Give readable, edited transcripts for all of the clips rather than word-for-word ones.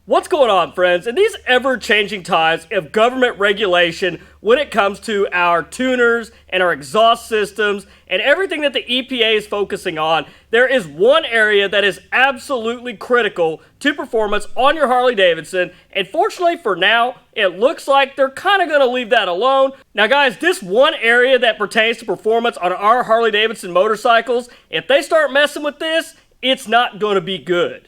What's going on, friends? In these ever-changing times of government regulation when it comes to our tuners and our exhaust systems and everything that the EPA is focusing on, there is one area that is absolutely critical to performance on your Harley-Davidson, and fortunately for now, it looks like they're kind of going to leave that alone. Now guys, this one area that pertains to performance on our Harley-Davidson motorcycles, if they start messing with this, it's not going to be good.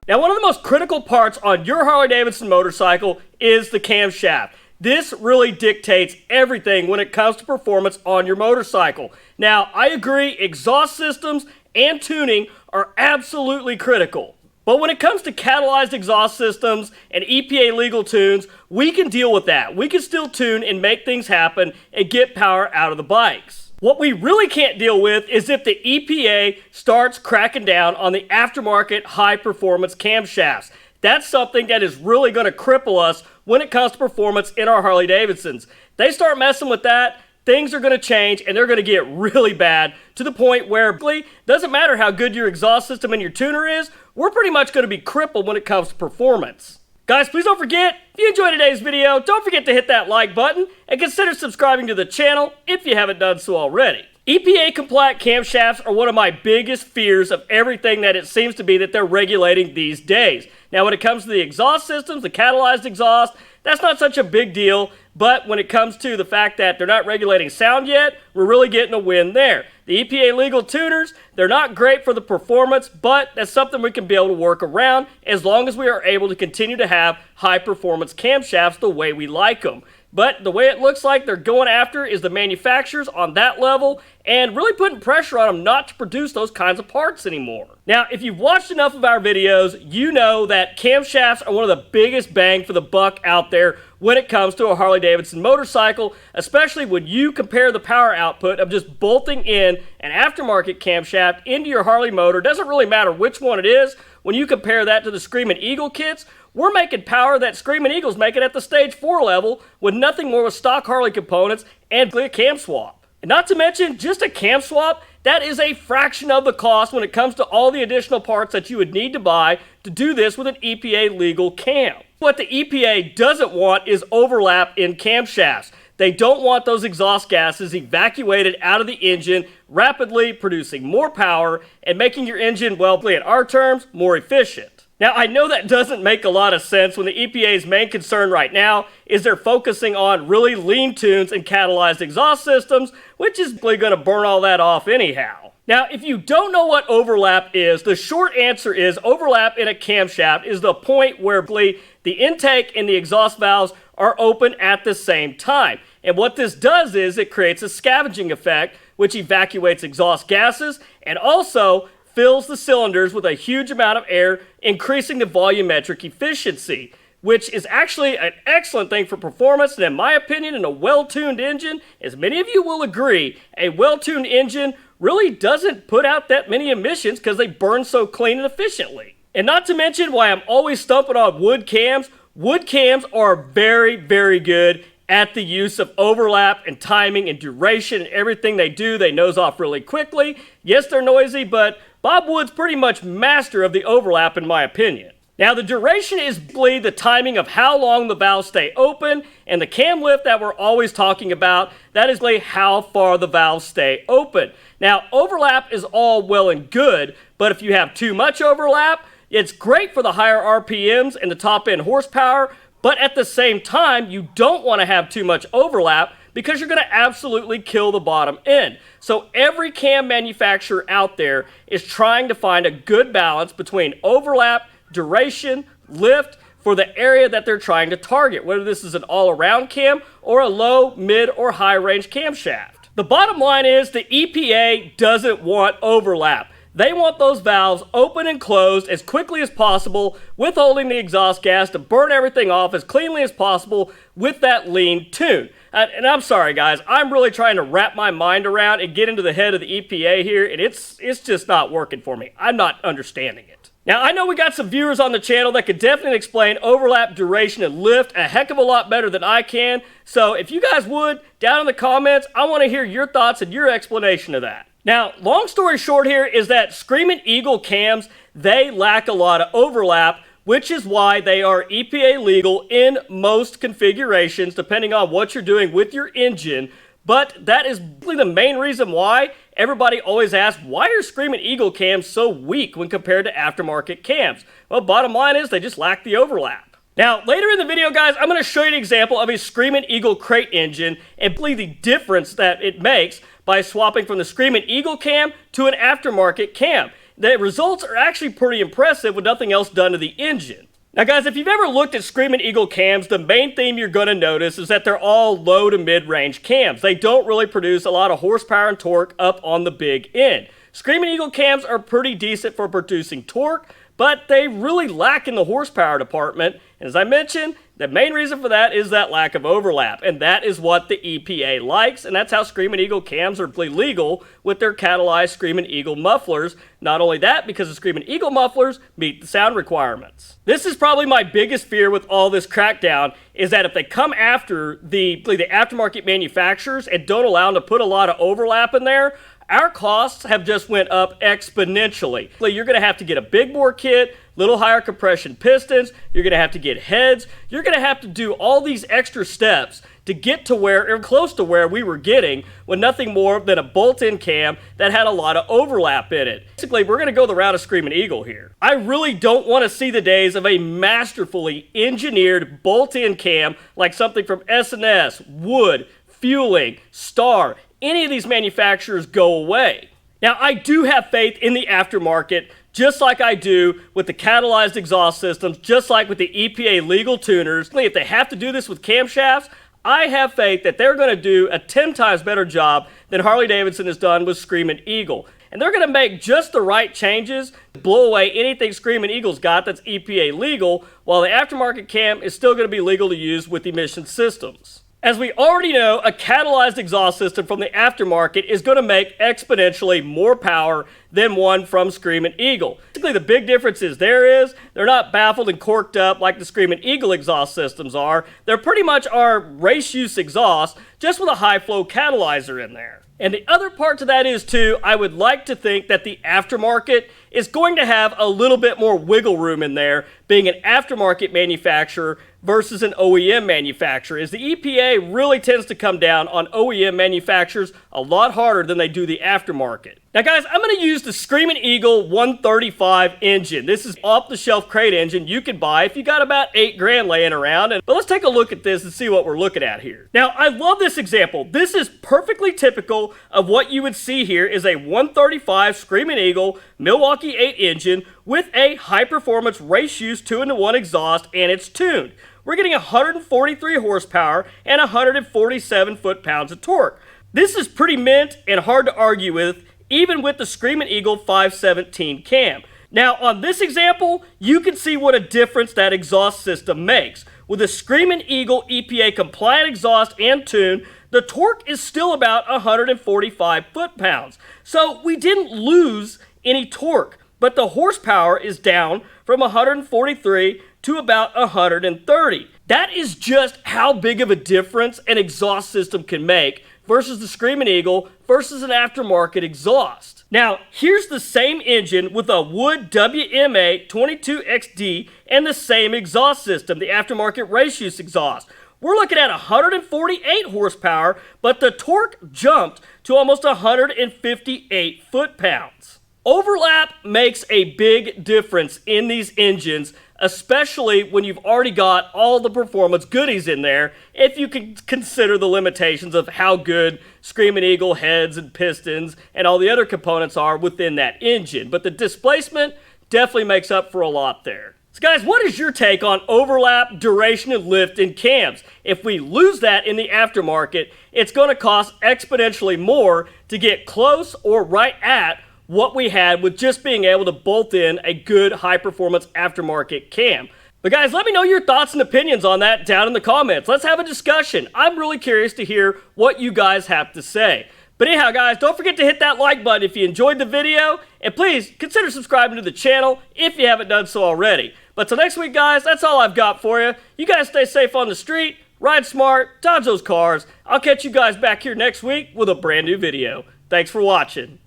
Now, one of the most critical parts on your Harley-Davidson motorcycle is the camshaft. This really dictates everything when it comes to performance on your motorcycle. Now, I agree, exhaust systems and tuning are absolutely critical. But when it comes to catalyzed exhaust systems and EPA legal tunes, we can deal with that. We can still tune and make things happen and get power out of the bikes. What we really can't deal with is if the EPA starts cracking down on the aftermarket high-performance camshafts. That's something that is really going to cripple us when it comes to performance in our Harley-Davidsons. They start messing with that, things are going to change and they're going to get really bad to the point where it doesn't matter how good your exhaust system and your tuner is, we're pretty much going to be crippled when it comes to performance. Guys, please don't forget, if you enjoyed today's video, don't forget to hit that like button and consider subscribing to the channel if you haven't done so already. EPA compliant camshafts are one of my biggest fears of everything that it seems to be that they're regulating these days. Now, when it comes to the exhaust systems, the catalyzed exhaust, that's not such a big deal, but when it comes to the fact that they're not regulating sound yet, we're really getting a win there. The EPA legal tuners, they're not great for the performance, but that's something we can be able to work around as long as we are able to continue to have high performance camshafts the way we like them. But the way it looks like they're going after is the manufacturers on that level and really putting pressure on them not to produce those kinds of parts anymore. Now, if you've watched enough of our videos, you know that camshafts are one of the biggest bang for the buck out there when it comes to a Harley-Davidson motorcycle, especially when you compare the power output of just bolting in an aftermarket camshaft into your Harley motor. Doesn't really matter which one it is. When you compare that to the Screamin Eagle kits, we're making power that Screamin Eagle's making at the stage 4 level with nothing more with stock Harley components and a cam swap. And not to mention, just a cam swap, that is a fraction of the cost when it comes to all the additional parts that you would need to buy to do this with an EPA legal cam. What the EPA doesn't want is overlap in camshafts. They don't want those exhaust gases evacuated out of the engine, rapidly producing more power and making your engine, well, in our terms, more efficient. Now, I know that doesn't make a lot of sense when the EPA's main concern right now is they're focusing on really lean tunes and catalyzed exhaust systems, which is going to burn all that off anyhow. Now, if you don't know what overlap is, the short answer is overlap in a camshaft is the point where the intake and the exhaust valves are open at the same time. And what this does is it creates a scavenging effect, which evacuates exhaust gases and also fills the cylinders with a huge amount of air, increasing the volumetric efficiency, which is actually an excellent thing for performance. And in my opinion, in a well-tuned engine, as many of you will agree, a well-tuned engine really doesn't put out that many emissions because they burn so clean and efficiently. And not to mention why I'm always stumping on wood cams. Wood cams are very, very good at the use of overlap and timing and duration and everything they do. They nose off really quickly. Yes, they're noisy, but Bob Wood's pretty much master of the overlap in my opinion. Now, the duration is the timing of how long the valves stay open, and the cam lift that we're always talking about, that is how far the valves stay open. Now, overlap is all well and good, but if you have too much overlap, it's great for the higher RPMs and the top end horsepower, but at the same time, you don't want to have too much overlap because you're going to absolutely kill the bottom end. So every cam manufacturer out there is trying to find a good balance between overlap, duration, lift for the area that they're trying to target, whether this is an all-around cam or a low, mid, or high-range camshaft. The bottom line is the EPA doesn't want overlap. They want those valves open and closed as quickly as possible, withholding the exhaust gas to burn everything off as cleanly as possible with that lean tune. And I'm sorry guys, I'm really trying to wrap my mind around and get into the head of the EPA here, and it's just not working for me. I'm not understanding it. Now, I know we got some viewers on the channel that could definitely explain overlap, duration, and lift a heck of a lot better than I can. So if you guys would, down in the comments, I want to hear your thoughts and your explanation of that. Now, long story short here is that Screamin Eagle cams, they lack a lot of overlap, which is why they are EPA legal in most configurations, depending on what you're doing with your engine. But that is really the main reason why everybody always asks, why are Screamin Eagle cams so weak when compared to aftermarket cams? Well, bottom line is they just lack the overlap. Now, later in the video, guys, I'm going to show you an example of a Screamin Eagle crate engine and play the difference that it makes by swapping from the Screamin Eagle cam to an aftermarket cam. The results are actually pretty impressive with nothing else done to the engine. Now guys, if you've ever looked at Screamin Eagle cams, the main theme you're going to notice is that they're all low to mid-range cams. They don't really produce a lot of horsepower and torque up on the big end. Screamin Eagle cams are pretty decent for producing torque, but they really lack in the horsepower department. And as I mentioned, the main reason for that is that lack of overlap, and that is what the EPA likes, and that's how Screamin Eagle cams are legal with their catalyzed Screamin Eagle mufflers. Not only that, because the Screamin Eagle mufflers meet the sound requirements. This is probably my biggest fear with all this crackdown, is that if they come after the aftermarket manufacturers and don't allow them to put a lot of overlap in there, our costs have just went up exponentially. You're going to have to get a big bore kit, little higher compression pistons, you're going to have to get heads, you're going to have to do all these extra steps to get to where, or close to where we were getting with nothing more than a bolt-in cam that had a lot of overlap in it. Basically, we're going to go the route of Screamin Eagle here. I really don't want to see the days of a masterfully engineered bolt-in cam like something from S&S, Wood, Fueling, Star. Any of these manufacturers go away. Now, I do have faith in the aftermarket, just like I do with the catalyzed exhaust systems, just like with the EPA legal tuners. If they have to do this with camshafts, I have faith that they're going to do a 10 times better job than Harley-Davidson has done with Screamin Eagle. And they're going to make just the right changes to blow away anything Screamin Eagle's got that's EPA legal, while the aftermarket cam is still going to be legal to use with emission systems. As we already know, a catalyzed exhaust system from the aftermarket is going to make exponentially more power than one from Screamin Eagle. Basically, the big difference is they're not baffled and corked up like the Screamin Eagle exhaust systems are. They're pretty much our race use exhaust, just with a high flow catalyzer in there. And the other part to that is too, I would like to think that the aftermarket is going to have a little bit more wiggle room in there, being an aftermarket manufacturer versus an OEM manufacturer, as the EPA really tends to come down on OEM manufacturers a lot harder than they do the aftermarket. Now guys, I'm going to use the Screamin Eagle 135 engine. This is off-the-shelf crate engine you could buy if you got about $8 grand laying around. But let's take a look at this and see what we're looking at here. Now, I love this example. This is perfectly typical of what you would see here is a 135 Screamin Eagle Milwaukee 8 engine with a high-performance race use 2-in-1 exhaust, and it's tuned. We're getting 143 horsepower and 147 foot-pounds of torque. This is pretty mint and hard to argue with, even with the Screamin Eagle 517 cam. Now, on this example, you can see what a difference that exhaust system makes. With the Screamin Eagle EPA compliant exhaust and tune, the torque is still about 145 foot-pounds. So we didn't lose any torque, but the horsepower is down from 143 to about 130. That is just how big of a difference an exhaust system can make versus the Screamin Eagle versus an aftermarket exhaust. Now, here's the same engine with a Wood WMA 22XD and the same exhaust system, the aftermarket race use exhaust. We're looking at 148 horsepower, but the torque jumped to almost 158 foot-pounds. Overlap makes a big difference in these engines, especially when you've already got all the performance goodies in there, if you can consider the limitations of how good Screamin Eagle heads and pistons and all the other components are within that engine. But the displacement definitely makes up for a lot there. So guys, what is your take on overlap, duration, and lift in cams? If we lose that in the aftermarket, it's going to cost exponentially more to get close or right at what we had with just being able to bolt in a good high-performance aftermarket cam. But guys, let me know your thoughts and opinions on that down in the comments. Let's have a discussion. I'm really curious to hear what you guys have to say. But anyhow, guys, don't forget to hit that like button if you enjoyed the video, and please consider subscribing to the channel if you haven't done so already. But till next week, guys, that's all I've got for you. You guys stay safe on the street, ride smart, dodge those cars. I'll catch you guys back here next week with a brand new video. Thanks for watching.